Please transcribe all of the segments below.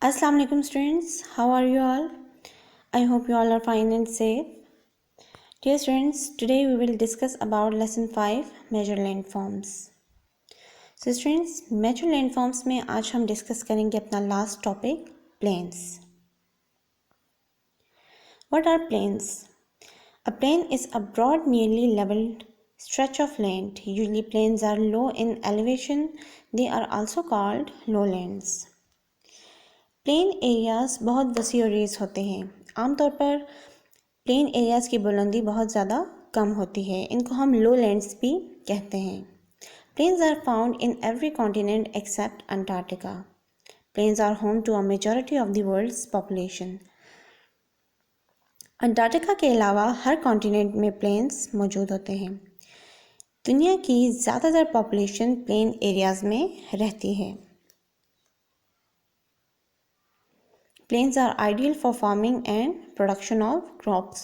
Assalamu alaikum students, how are you all? I hope you all are fine and safe. Dear students, today we will discuss about lesson 5 major landforms. So students, major landforms में आज हम discuss करेंगे अपना last topic plains. What are plains? A plain is a broad nearly leveled stretch of land. Usually plains are low in elevation. They are also called lowlands. Plain areas बहुत वसी और rays होते हैं। आमतौर पर plain areas की बुलंदी बहुत ज़्यादा कम होती है। इनको हम लो लैंड्स भी कहते हैं। Plains are found in every continent except Antarctica. Plains are home to a majority of the world's population. Antarctica के अलावा हर कॉन्टिनेंट में प्लेन्स मौजूद होते हैं। दुनिया की ज़्यादातर पॉपुलेशन प्लेन एरियाज़ में रहती है। Plains are ideal for farming and production of crops.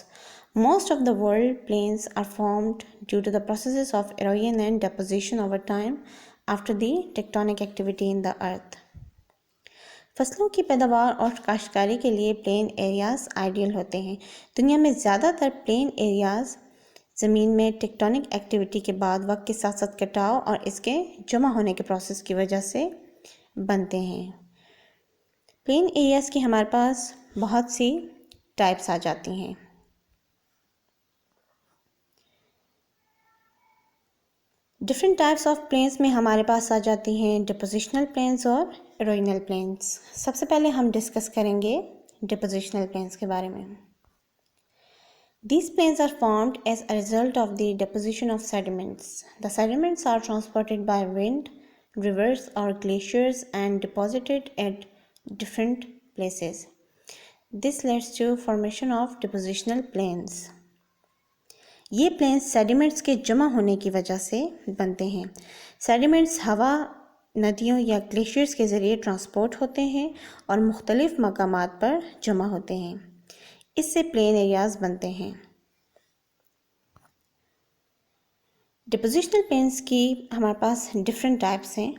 Most of the world plains are formed due to the processes of erosion and deposition over time after the tectonic activity in the earth. फसलों की पैदावार और काश्तकारी के लिए plain areas ideal होते हैं। दुनिया में ज़्यादातर प्लेन एरियाज़ ज़मीन में टेक्टोनिक एक्टिविटी के बाद वक्त के साथ साथ कटाव और इसके जमा होने के प्रोसेस की वजह से बनते हैं। प्लेन एरियाज़ की हमारे पास बहुत सी टाइप्स आ जाती हैं। डिफरेंट टाइप्स ऑफ प्लेन्स में हमारे पास आ जाती हैं डिपोजिशनल प्लेन्स और इरोजनल प्लेन्स। सबसे पहले हम डिस्कस करेंगे डिपोजिशनल प्लेन्स के बारे में। These plains are formed as a result of the deposition of sediments. The sediments are transported by wind, rivers or glaciers and deposited at different places. This leads to formation of depositional plains. ये planes sediments के जमा होने की वजह से बनते हैं। Sediments हवा, नदियों या ग्लेशियर्स के ज़रिए ट्रांसपोर्ट होते हैं और मुख्तलिफ मकामात पर जमा होते हैं। इससे प्लेन एरियाज़ बनते हैं। डिपोजिशनल प्लेन्स की हमारे पास डिफरेंट टाइप्स हैं,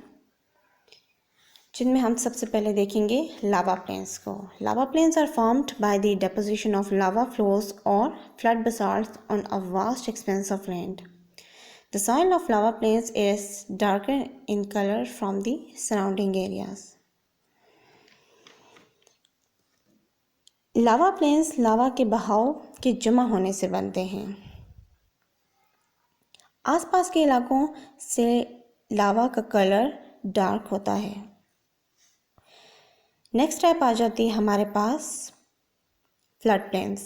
जिनमें हम सबसे पहले देखेंगे लावा प्लेन्स को। Lava plains are formed by the deposition of lava flows और flood basalts on a vast expanse of land. The soil of lava plains is darker in colour from the surrounding areas. Lava plains lava के बहाव के जमा होने से बनते हैं। आसपास के इलाकों से लावा का कलर डार्क होता है। नेक्स्ट टाइप आ जाती है हमारे पास flood plains.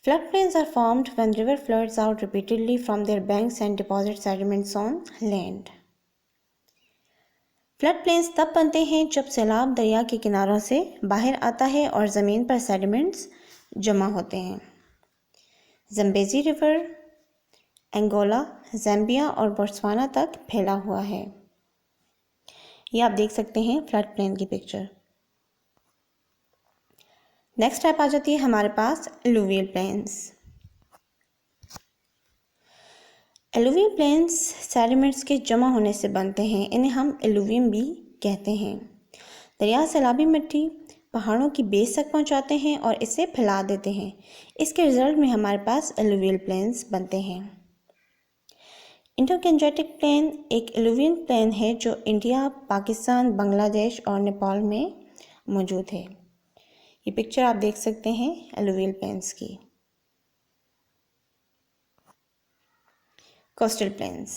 Flood plains are formed when river floods out repeatedly from their banks and deposit sediments on land. Flood plains तब बनते हैं जब सैलाब दरिया के किनारों से बाहर आता है और ज़मीन पर सेडिमेंट्स जमा होते हैं। जम्बेजी रिवर अंगोला, ज़ाम्बिया और बोत्सवाना तक फैला हुआ है। ये आप देख सकते हैं फ्लड प्लेन की पिक्चर। नेक्स्ट टाइप आ जाती है हमारे पास alluvial plains. Alluvial plains sediments के जमा होने से बनते हैं। इन्हें हम एलुवियम भी कहते हैं। दरिया सैलाबी मिट्टी पहाड़ों की बेस तक पहुंचाते हैं और इसे फैला देते हैं। इसके रिजल्ट में हमारे पास एलुवियल प्लेन्स बनते हैं। इंडो गंजेटिक प्लेन एक एलुवियल प्लेन है जो इंडिया, पाकिस्तान, बांग्लादेश और नेपाल में मौजूद है। ये पिक्चर आप देख सकते हैं एलुवियल प्लेन्स की। Coastal plains.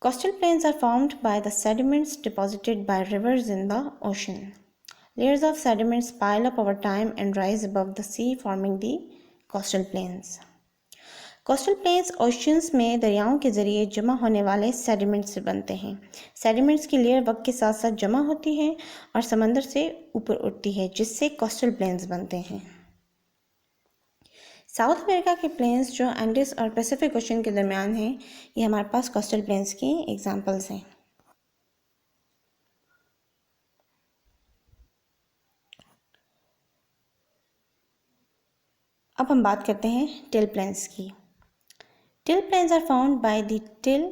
Coastal plains are formed by the sediments deposited by rivers in the ocean. Layers of sediments pile up over time and rise above the sea forming the coastal plains. Coastal plains oceans में दरियाओं के ज़रिए जमा होने वाले sediments से बनते हैं। सेडिमेंट्स की लेयर वक्त के साथ साथ जमा होती है और समंदर से ऊपर उठती है, जिससे कोस्टल प्लेन्स बनते हैं। साउथ अमेरिका के प्लेन्स जो एंडीज और पैसिफिक ओशन के दरमियान हैं, ये हमारे पास कोस्टल प्लेन्स की एग्जांपल्स हैं। अब हम बात करते हैं टिल प्लेन्स की। Till plains are found by the till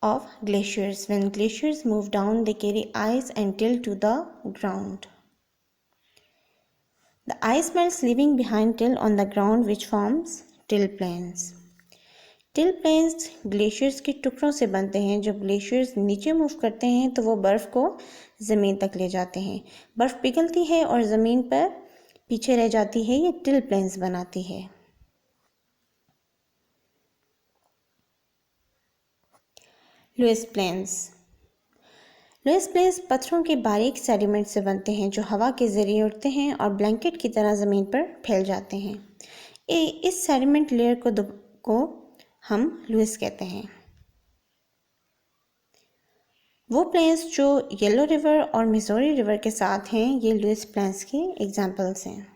of glaciers. When glaciers move down, they carry ice and till to the ground. The ice melts leaving behind till on the ground which forms till plains. Till plains glaciers के टुकड़ों से बनते हैं। जब glaciers नीचे move करते हैं तो वो बर्फ़ को ज़मीन तक ले जाते हैं। बर्फ़ पिघलती है और ज़मीन पर पीछे रह जाती है। ये टिल प्लेन्स बनाती है। Lewis planes. लुईस प्लेन्स पत्थरों के बारीक सेडिमेंट से बनते हैं जो हवा के ज़रिए उड़ते हैं और ब्लैंकेट की तरह ज़मीन पर फैल जाते हैं। इस सेडिमेंट लेयर को हम लुईस कहते हैं। वो प्लेन्स जो येलो रिवर और मिजोरी रिवर के साथ हैं, ये लुईस प्लेन्स की एग्जाम्पल्स हैं।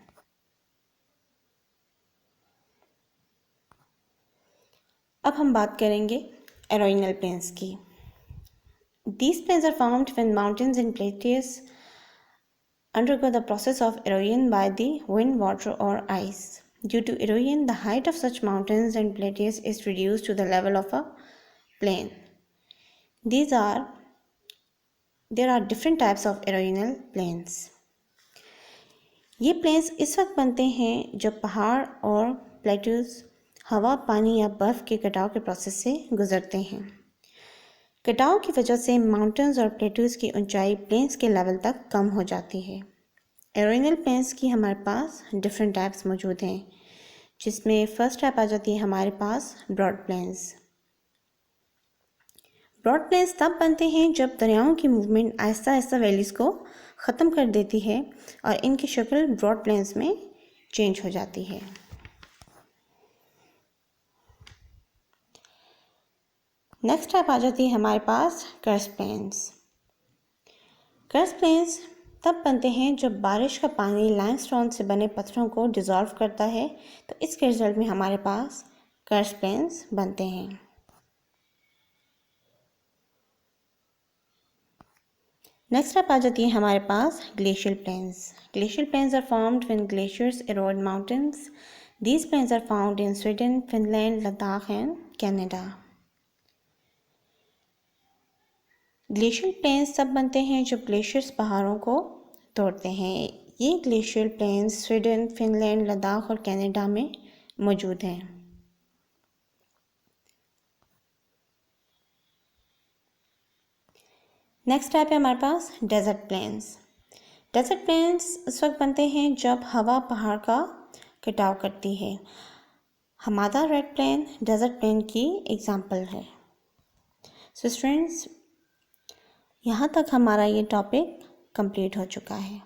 अब हम बात करेंगे एरोइनल प्लेन्स की। These plains are formed when mountains and plateaus undergo the process of erosion by the wind, water, or ice. Due to erosion, the height of such mountains and plateaus is reduced to the level of a plain. There are different types of erosional plains. ये planes इस वक्त बनते हैं जब पहाड़ और plateaus हवा, पानी या बर्फ़ के कटाव के प्रोसेस से गुजरते हैं। कटाव की वजह से माउंटेन्स और प्लेट्यूज की ऊंचाई प्लेन्स के लेवल तक कम हो जाती है। एरोइनल प्लेन्स की हमारे पास डिफरेंट टाइप्स मौजूद हैं, जिसमें फर्स्ट टाइप आ जाती है हमारे पास ब्रॉड प्लेन्स। ब्रॉड प्लेन्स तब बनते हैं जब दरियाओं की मूवमेंट आहिस्ता आहिस्ता वैलीज़ को ख़त्म कर देती है और इनकी शक्ल ब्रॉड प्लेन्स में चेंज हो जाती है। नेक्स्ट टाइप आ जाती है हमारे पास कर्स्ट प्लेन्स। कर्स्ट प्लेन्स तब बनते हैं जब बारिश का पानी लाइमस्टोन से बने पत्थरों को डिज़ोल्व करता है, तो इसके रिजल्ट में हमारे पास कर्स्ट प्लेन्स बनते हैं। नेक्स्ट टाइप आ जाती है हमारे पास glacial plains. Glacial plains are formed when glaciers erode mountains. These plains are found in Sweden, Finland, Ladakh and Canada. Glacial plains तब बनते हैं जब ग्लेशियर्स पहाड़ों को तोड़ते हैं। ये glacial plains Sweden, Finland, Ladakh और कनाडा में मौजूद हैं। नेक्स्ट टाइप है हमारे पास डेजर्ट प्लेन्स। डेजर्ट प्लेन्स उस वक्त बनते हैं जब हवा पहाड़ का कटाव करती है। Hamada red plane desert plane की एग्जाम्पल है। सो स्टूडेंट्स, यहाँ तक हमारा ये टॉपिक कंप्लीट हो चुका है।